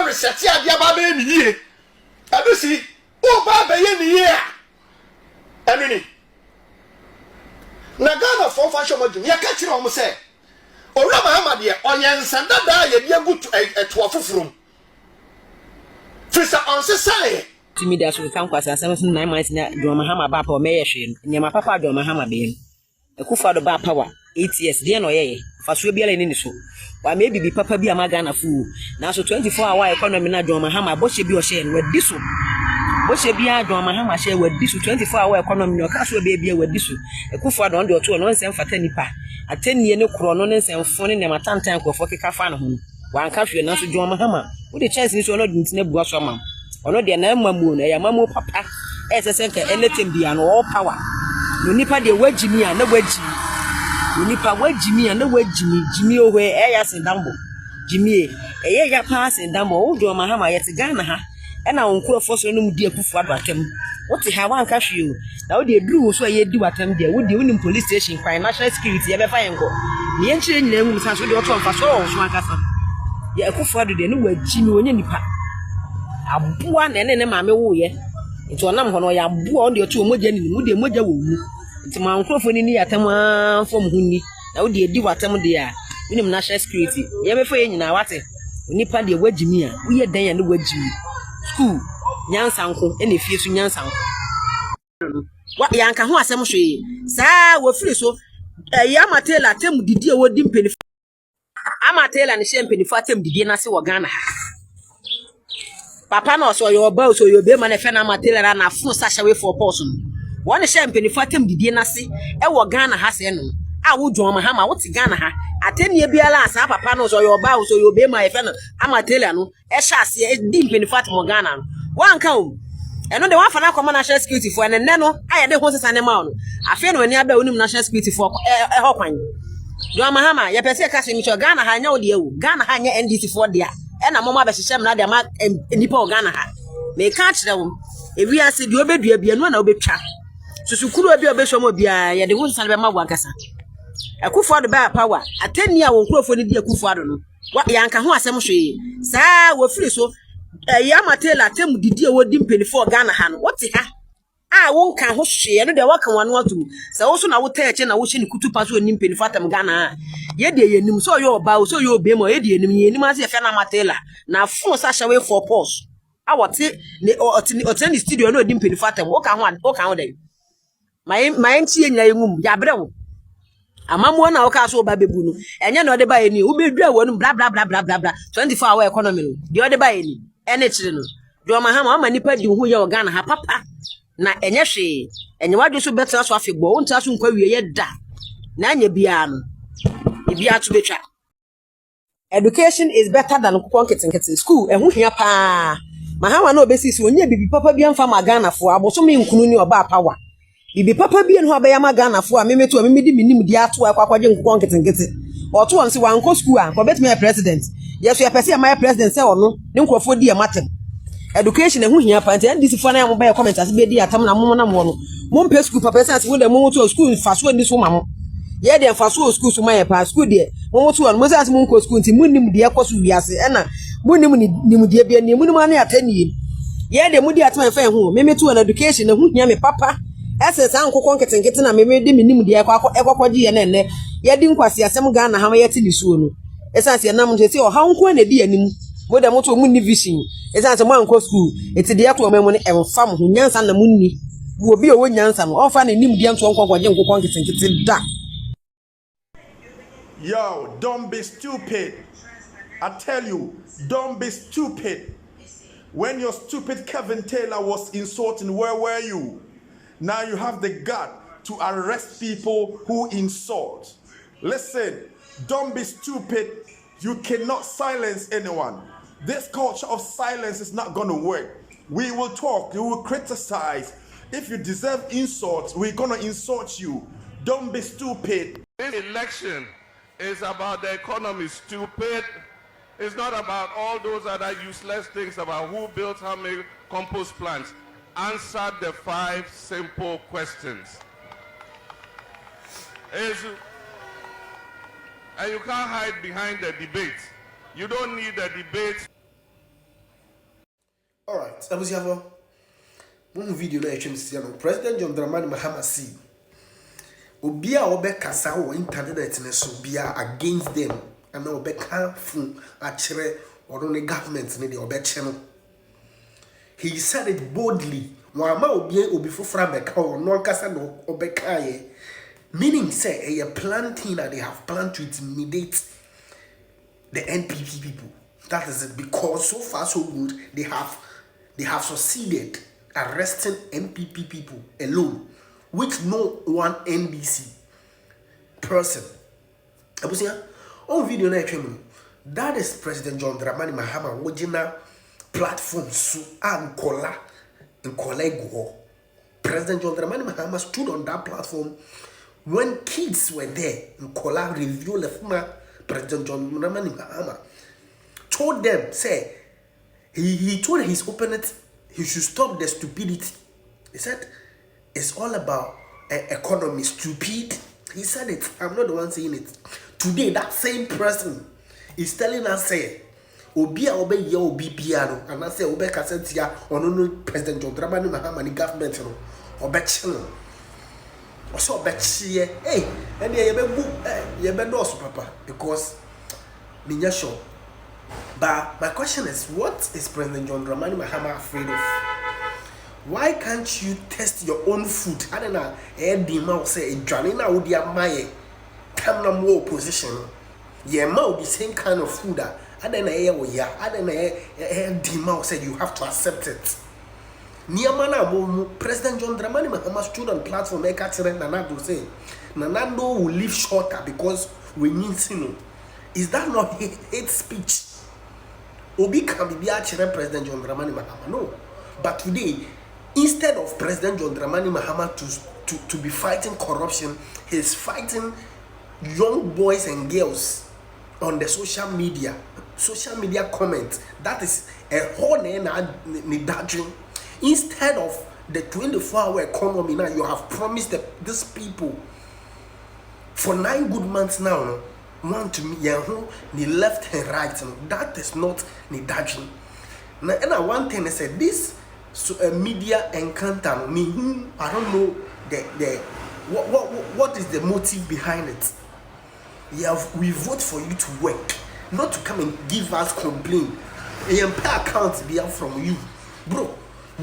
research ya ba be ni ye adusi o ba be ye ni ye anini na Ghana for fashion module ya ka kire o say owura mahama de onyensa dada ye de agutu eto afofurum fisa on se say intimidation kan kwasa asem 9 months na mahama ba pa o meye hwe nyama papa mahama be ekufa do ba power 8 years de no ye fasuo bia le ni so wa me bibi papa bi amaga na fu na so 24 hour economy na mahama bo she bi o she no wadi so bo she bia mahama she wadi so 24 hour economy no ka so bia wadi so ekufa do ndo to no nsem fata nipa atenie ne kro no nsem fo ne ne matantan krofo keka fa no ho wa nka hwe na so mahama wo de chance ni so no dintina bua so mam ono de na mamu na ya mamu papa esese nka anything bia no all power no nipa de wagimi a na wagimi no nipa wagimi a na wagimi jimi ohwe eya sendambo jimi eye ya pa sendambo wo mahama yete Ghana ha na onkurofo so no mu di akufu abatem wote ha wan ka hwe o na wo de duru so ye di watem de wo de unim police station kwai national security ye be fa yenko ne yenchire nyina mu sa so de oto mfa so so akasa ye akufu ado de no wagimi onye nipa abua na ne maame wo ye nti onam ho no ya abua on de otu omoja ni mu de moja wo mu nti ma nkrofo ni yatam fom hunni na wo de edi watam de a unim national security ye be fa ye nyina wate onipa de wagimi a wo ye dan ya ne wagimi school nyansanko ene fie so nyansanko wa yanka ho asem hwe saa wo firi so ya matela tem didi e wo di mpeni amatela ne she mpeni fa tem didi na se wo Ghana papa no so yo ba so yo be ma na fe na matela na fun sasha we for person won she mpeni fa tem didi na se e wo Ghana ha se no a wo mahama wo ti Ghana ha atenie biala asa papa no so yo ba so yo be ma e fe no amatela no e sha ase e di mpeni fa mo Ghana no wanka o eno de wan fa na koma national security for ene no aye de ho sesa ne ma no afi no ani aba onim national security for e ho kwan mahama ye pese ka se mi cho Ghana ha nya o de ewu Ghana ha nya NDC for dia e na mama ba hyehyem na de ma nipa o Ghana ha me ka kire wo ewi ase de obedua bia no na obetwa susukuru obi obehwo mo bia ye de ho sesa be ma bo akasa akufo do ba power atani a wo nkrofo ni di akufo ado no wa yanka ho asem hwe saa wo firi so ya matela tem didi e wodi mpeni for Ghana ha no wote ha a wonka ho hwe no de waka wano atum sa wo so na wo taeche na wo hye ni kutupa so ni mpeni fatam Ghana ye de yenim so yo ba so yo be mo ye de yenim ase ye fe na matela na fon sa hye we for pause a wote ne ote ni studio no di mpeni fatam wo ka ho de my ntie nyina yengum ya bre wo amamuo na wo ka so ba bebu no enye na ode ba ye ni wo bedua wo no bla bla bla bla bla 24 hour economy no de ode ba ye ni ene chire no mahama ama nipa di hu ye Ghana ha papa na enye hwe enye wadwo so betra so afegbo wo nta so nkwa wie ye da na anya bia no e bia to betwa education is better than kwanketenkete school ehu hia pa mahama na obesi si onye bibi papa bia mfa ma Ghana fo aboso me nkunu ni oba power bibi papa bia no abaya ma Ghana fo a memeto memedi minim di ato akwakwaje nkwanketenkete oto on si wanko school a ko betime president yeso ya pese ya president se ono ne nkrofo di e matem education ehu hia pa nti ndisi fo na ya mo ba comment ase be di atam na mo na mo no mo mpe school papa se ase wo de mo to school faso ni so mamo ye de faso school so maye pa school de mo to on mo se ase mo nko school nti munnim de ekoso wiase e na munnim nim de bia ni munnim ana atani ye de mo di atam fa ehu me to on education ehu hia me papa ese san kokon nketenkete na me de minim de ekwakwagye ye na enne ye di nkwase asem Ghana ha ma ye ti ni suo no esanse na mo se o ha nko na di anim mo de mo to munni vision esanse mo anko school eti de ato mo ne emfam ho nyansa na munni wo bi o nyansa no o fa na nim de nto nkwagye nkokon nketenkete da. Yo, don't be stupid. I tell you, don't be stupid. When your stupid Kevin Taylor was insulting, where were you? Now you have the gut to arrest people who insult. Listen, don't be stupid. You cannot silence anyone. This culture of silence is not going to work. We will talk, we will criticize. If you deserve insults, we're going to insult you. Don't be stupid. This election is about the economy, stupid. It's not about all those other useless things about who built how many compost plants. Answer the 5 simple questions. And you can't hide behind the debate. You don't need a debate. All right, that was your one video na HMC President John Dramani Mahama see obia obekasa wo internet ne so bia against them and na obeka fu akere or the government ne de obeche no. He said it boldly. Wama obi fufra beka or no kasa no obeka ye. Meaning say a planting that they have planned to intimidate the NPP people. That is it, because so far so good they have succeeded arresting NPP people alone, with no one NDC person. On video na that is President John Dramani Mahama original platform su Nkola go. President John Dramani Mahama stood on that platform when kids were there. Nkola review the former President John Dramani Mahama told them, say, he told his opponent he should stop the stupidity. He said, it's all about economy, stupid. He said it. I'm not the one saying it. Today, that same person is telling us, say, Obia obey your piano, and I say, Obe Cassentia, or no President John Dramani Mahama, the government, or Betchel. Or so Betchie, hey, and you be also, Papa, because Ninya show. But my question is, what is President John Dramani Mahama afraid of? Why can't you test your own food? I don't know. Edima say Janina would be a my come no more opposition. Yeah, the same kind of food. I don't know. I don't know. Edima said you have to accept it. Niamana President John Dramani Mahama stood on platform. Nanado say Nanado will live shorter because we need to. Is that not hate speech? Obi can be President John Dramani Mahama. No. But today, instead of President John Dramani Mahama to be fighting corruption, he's fighting young boys and girls on the social media comments. That is a whole nidajin. Instead of the 24-hour economy now, you have promised these people for 9 good months now. No? Want to me, ni left and right. That is not ni dodging. Now, and one thing I said, this media encounter me. I don't know what is the motive behind it. We vote for you to work, not to come and give us complaint. And pay accounts be out from you, bro.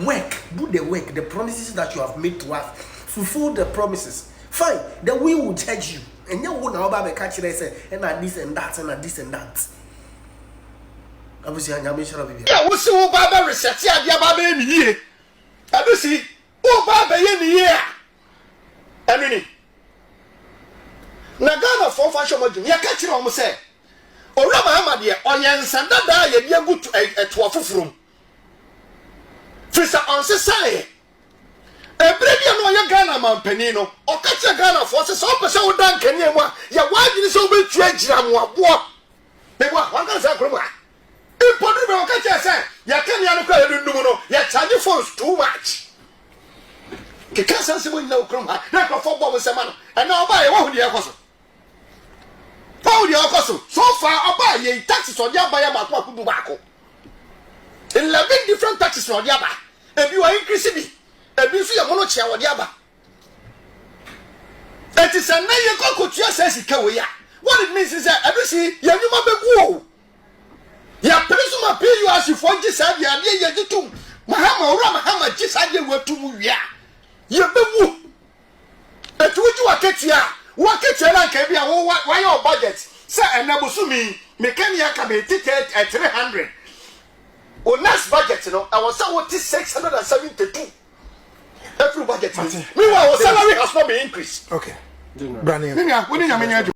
Work, do the work. The promises that you have made to us, fulfill the promises. Fine, then we will judge you. And you won't know about the catch and say, and this and that, and this and that. I was saying, I'm sure of it. Yeah, what's your Baba research? Yeah, Baba in here. I do see. Oh, Baba in here. I mean, Nagana for fashion, you catch it almost say. Or Rama, dear, or Yansan, that you're good to a room. Fisa on society. Ebrebi no ya Ghana man panino o ka che Ghana forces so pese wo dan kanye mu ya waji ni so be twa gira mu abo be wa wan kan sa kromo impodri be o ka che say ya kenya no kwa edundum no ya charge phones too much ke ka san se mo na kromo na ko fo bo mo se ma no e na oba ye wo hu de yakoso so far oba ye taxes on ya ba ya ma ko akudu ba ko 11 different taxes on ya ba e bi wa increase bi ebisu ya mono chia wode aba eti se na ye kokotua sika we ya what it means is that ebisi ya nyuma begu o ya presuma pay you as for gisa dia ye jitum mahama gisa dia watum wia ye begu eti wuju waketia na nka bia wo your budget say enabusu me kan ya ka me ticket at 300 o next budget no I was say 672 every budget. Meanwhile, our salary has not been increased. Okay. Brand new.